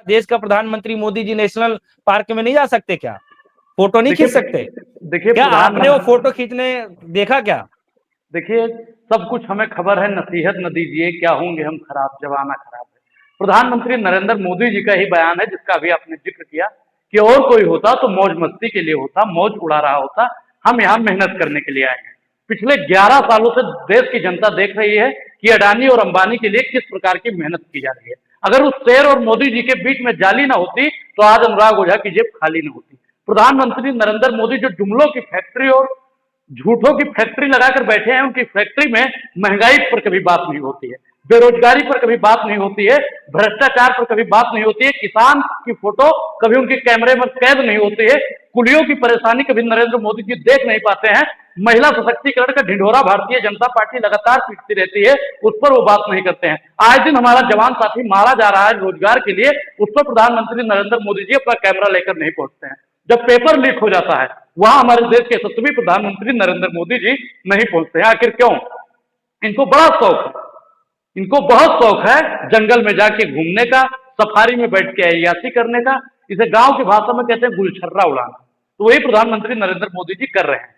देश का प्रधानमंत्री मोदी जी नेशनल पार्क में नहीं जा सकते क्या? फोटो नहीं खींच सकते? देखिए क्या आपने वो फोटो खींचने देखा क्या? देखिए, सब कुछ हमें खबर है, नसीहत न दीजिए, क्या होंगे हम खराब, जमाना खराब है। प्रधानमंत्री नरेंद्र मोदी जी का ही बयान है जिसका अभी आपने जिक्र किया कि और कोई होता तो मौज मस्ती के लिए होता, मौज उड़ा रहा होता। हम यहाँ मेहनत करने के लिए आए हैं। पिछले 11 सालों से देश की जनता देख रही है कि अडानी और अंबानी के लिए किस प्रकार की मेहनत की जा रही है। अगर उस शेर और मोदी जी के बीच में जाली ना होती तो आज अनुराग ओझा की जेब खाली न होती। प्रधानमंत्री नरेंद्र मोदी जो जुमलों की फैक्ट्री और झूठों की फैक्ट्री लगाकर बैठे हैं, उनकी फैक्ट्री में महंगाई पर कभी बात नहीं होती है, बेरोजगारी पर कभी बात नहीं होती है, भ्रष्टाचार पर कभी बात नहीं होती है, किसान की फोटो कभी उनके कैमरे में कैद नहीं होती है, कुलियों की परेशानी कभी नरेंद्र मोदी जी देख नहीं पाते हैं, महिला सशक्तिकरण का ढिंढोरा भारतीय जनता पार्टी लगातार पीटती रहती है, उस पर वो बात नहीं करते हैं। आज दिन हमारा जवान साथी मारा जा रहा है रोजगार के लिए, उस पर प्रधानमंत्री नरेंद्र मोदी जी अपना कैमरा लेकर नहीं पहुंचते हैं। जब पेपर लीक हो जाता है वहां हमारे देश के यशस्वी प्रधानमंत्री नरेंद्र मोदी जी नहीं पहुंचते हैं। आखिर क्यों? इनको बड़ा शौक है, इनको बहुत शौक है जंगल में जाके घूमने का, सफारी में बैठ के अय्याशी करने का। इसे गांव की भाषा में कहते हैं गुलछर्रा उड़ाना। तो वही प्रधानमंत्री नरेंद्र मोदी जी कर रहे हैं।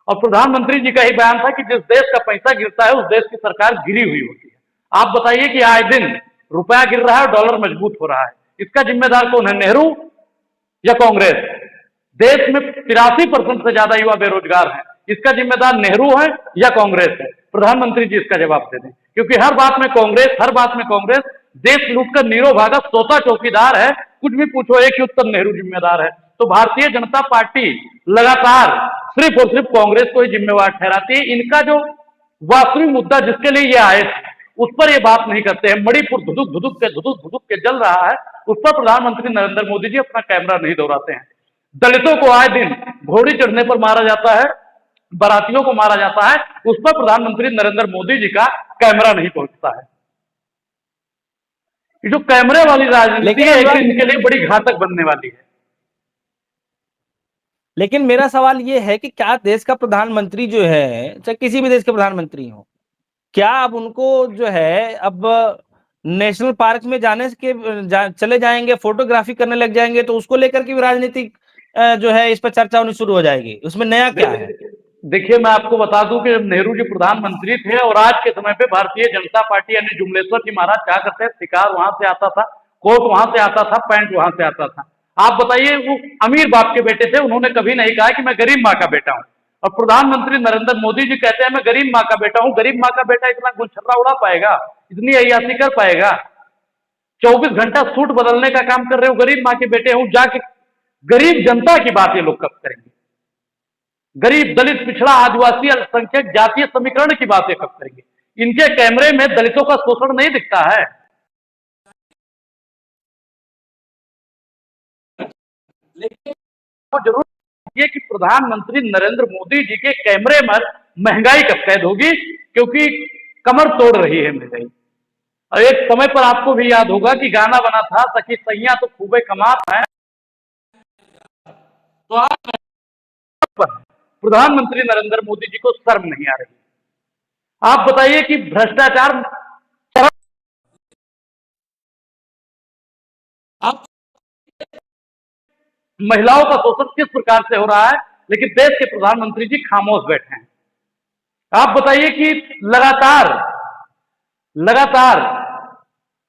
और प्रधानमंत्री जी का ही बयान था कि जिस देश का पैसा गिरता है उस देश की सरकार गिरी हुई होती है। आप बताइए कि आए दिन रुपया गिर रहा है और डॉलर मजबूत हो रहा है, इसका जिम्मेदार कौन है? नेहरू या कांग्रेस? देश में 83% से ज्यादा युवा बेरोजगार हैं, इसका जिम्मेदार नेहरू है या कांग्रेस है? प्रधानमंत्री जी इसका जवाब दे दें, क्योंकि हर बात में कांग्रेस, हर बात में कांग्रेस। देश लूटकर नीरो भागा सोता चौकीदार है, कुछ भी पूछो एक ही उत्तर, नेहरू जिम्मेदार है। तो भारतीय जनता पार्टी लगातार सिर्फ और सिर्फ कांग्रेस को ही जिम्मेवार ठहराती है। इनका जो वास्तविक मुद्दा जिसके लिए ये आए थे उस पर ये बात नहीं करते हैं। मणिपुर धुदुक के जल रहा है, उस पर प्रधानमंत्री नरेंद्र मोदी जी अपना कैमरा नहीं दौड़ाते हैं। दलितों को आए दिन घोड़ी चढ़ने पर मारा जाता है, बारातियों को मारा जाता है, उस पर प्रधानमंत्री नरेंद्र मोदी जी का कैमरा नहीं पहुंचता है। ये जो कैमरे वाली राजनीति है इनके लिए बड़ी घातक बनने वाली है। लेकिन मेरा सवाल ये है कि क्या देश का प्रधानमंत्री जो है, चाहे किसी भी देश के प्रधानमंत्री हो, क्या अब उनको जो है अब नेशनल पार्क में जाने के चले जाएंगे, फोटोग्राफी करने लग जाएंगे, तो उसको लेकर के भी राजनीतिक जो है इस पर चर्चा होनी शुरू हो जाएगी? उसमें नया क्या है? देखिए, मैं आपको बता दूं कि जब नेहरू जी प्रधानमंत्री थे और आज के समय पे भारतीय जनता पार्टी यानी जुमलेश्वर जी महाराज क्या करते हैं, शिकार वहां से आता था, कोट वहां से आता था, पैंट वहां से आता था। आप बताइए, वो अमीर बाप के बेटे थे, उन्होंने कभी नहीं कहा कि मैं गरीब माँ का बेटा हूं। और प्रधानमंत्री नरेंद्र मोदी जी कहते हैं मैं गरीब माँ का बेटा हूं। गरीब माँ का बेटा इतना गुलछर्रा उड़ा पाएगा? इतनी अय्याशी कर पाएगा? 24 घंटा सूट बदलने का काम कर रहे हो, गरीब माँ के बेटे हूं, जाके गरीब जनता की बात ये लोग कब करेंगे? गरीब, दलित, पिछड़ा, आदिवासी, अल्पसंख्यक, जातीय समीकरण की बातें कब करेंगे? इनके कैमरे में दलितों का शोषण नहीं दिखता है। लेकिन वो जरूर ये कि प्रधानमंत्री नरेंद्र मोदी जी के कैमरे में महंगाई कब कैद होगी, क्योंकि कमर तोड़ रही है महंगाई। और एक समय पर आपको भी याद होगा कि गाना बना था, सखी सैया तो खूबे कमात है। तो आज प्रधानमंत्री नरेंद्र मोदी जी को शर्म नहीं आ रही। आप बताइए कि भ्रष्टाचार, आप महिलाओं का शोषण किस प्रकार से हो रहा है, लेकिन देश के प्रधानमंत्री जी खामोश बैठे हैं। आप बताइए कि लगातार लगातार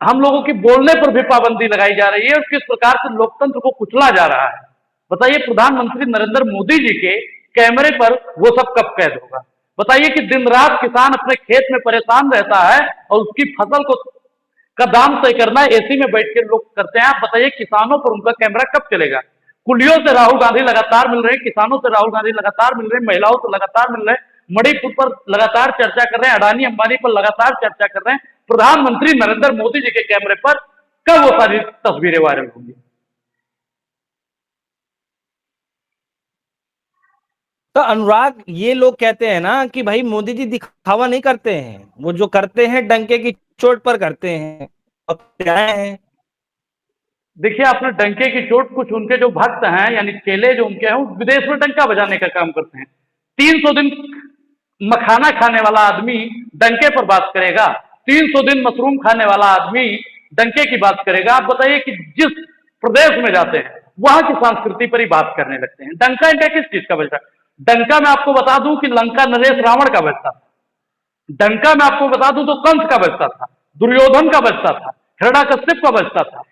हम लोगों की बोलने पर भी पाबंदी लगाई जा रही है और किस प्रकार से लोकतंत्र को कुचला जा रहा है। बताइए, प्रधानमंत्री नरेंद्र मोदी जी के कैमरे पर वो सब कब कैद होगा? बताइए कि दिन रात किसान अपने खेत में परेशान रहता है और उसकी फसल को का दाम तय करना एसी में बैठ के लोग करते हैं। आप बताइए, किसानों पर उनका कैमरा कब चलेगा? कुलियों से राहुल गांधी लगातार मिल रहे हैं, किसानों से राहुल गांधी लगातार मिल रहे हैं, महिलाओं से लगातार मिल रहे हैं, मणिपुर पर लगातार चर्चा कर रहे हैं, अडानी अंबानी पर लगातार चर्चा कर रहे हैं। प्रधानमंत्री नरेंद्र मोदी जी के कैमरे पर कब वो सारी तस्वीरें वायरल होंगी? तो अनुराग, ये लोग कहते हैं ना कि भाई मोदी जी दिखावा नहीं करते हैं, वो जो करते हैं डंके की चोट पर करते हैं। अब क्या है? देखिए, आपने डंके की चोट, कुछ उनके जो भक्त हैं यानी चेले जो उनके हैं, वो विदेश में डंका बजाने का काम करते हैं। 300 दिन मखाना खाने वाला आदमी डंके पर बात करेगा, 300 दिन मशरूम खाने वाला आदमी डंके की बात करेगा। आप बताइए कि जिस प्रदेश में जाते हैं वहां की संस्कृति पर ही बात करने लगते हैं। डंका इनका किस चीज का बजता है? डंका मैं आपको बता दूं कि लंका नरेश रावण का बजता था। डंका मैं आपको बता दूं तो कंस का बजता था, दुर्योधन का बजता था, हिरण्यकश्यप का बजता था।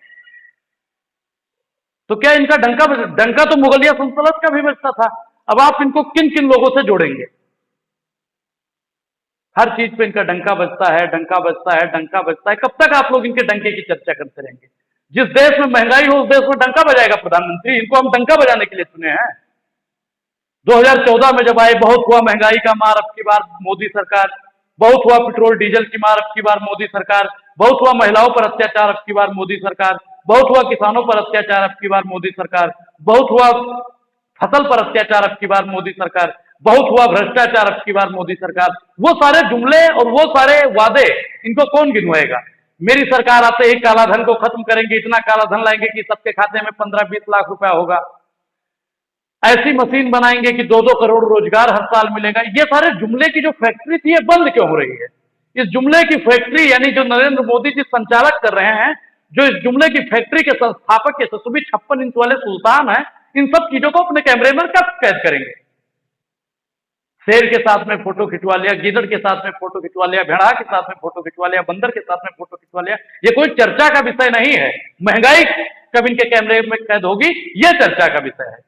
तो क्या इनका डंका तो मुगलिया सल्तनत का भी बजता था। अब आप इनको किन किन लोगों से जोड़ेंगे? हर चीज पे इनका डंका बजता है, डंका बजता है, डंका बजता है। कब तक आप लोग इनके डंके की चर्चा करते रहेंगे? जिस देश में महंगाई हो उस देश में डंका बजाएगा प्रधानमंत्री। इनको हम डंका बजाने के लिए चुने हैं। 2014 में जब आए, बहुत हुआ महंगाई का मार, अब की बार मोदी सरकार। बहुत हुआ पेट्रोल डीजल की मार, अब की बार मोदी सरकार। बहुत हुआ महिलाओं पर अत्याचार, अब की बार मोदी सरकार। बहुत हुआ किसानों पर अत्याचार, अब की बार मोदी सरकार। बहुत हुआ फसल पर अत्याचार, अब की बार मोदी सरकार। बहुत हुआ भ्रष्टाचार, अब की बार मोदी सरकार। वो सारे जुमले और वो सारे वादे इनको कौन गिनवाएगा? मेरी सरकार आते ही काला धन को खत्म करेंगे, इतना काला धन लाएंगे कि सबके खाते में 15-20 लाख रुपया होगा। ऐसी मशीन बनाएंगे कि 2-2 करोड़ रोजगार हर साल मिलेगा। ये सारे जुमले की जो फैक्ट्री थी ये बंद क्यों हो रही है? इस जुमले की फैक्ट्री यानी जो नरेंद्र मोदी जी संचालक कर रहे हैं, जो इस जुमले की फैक्ट्री के संस्थापक यशस्वी 56 इंच वाले सुल्तान है, इन सब चीजों को अपने कैमरे में कब कैद करेंगे? शेर के साथ में फोटो खिंचवा लिया, गीदड़ के साथ में फोटो खिंचवा लिया, भेड़ा के साथ में फोटो खिंचवा लिया, बंदर के साथ में फोटो खिंचवा लिया। ये कोई चर्चा का विषय नहीं है। महंगाई कब इनके कैमरे में कैद होगी, ये चर्चा का विषय है।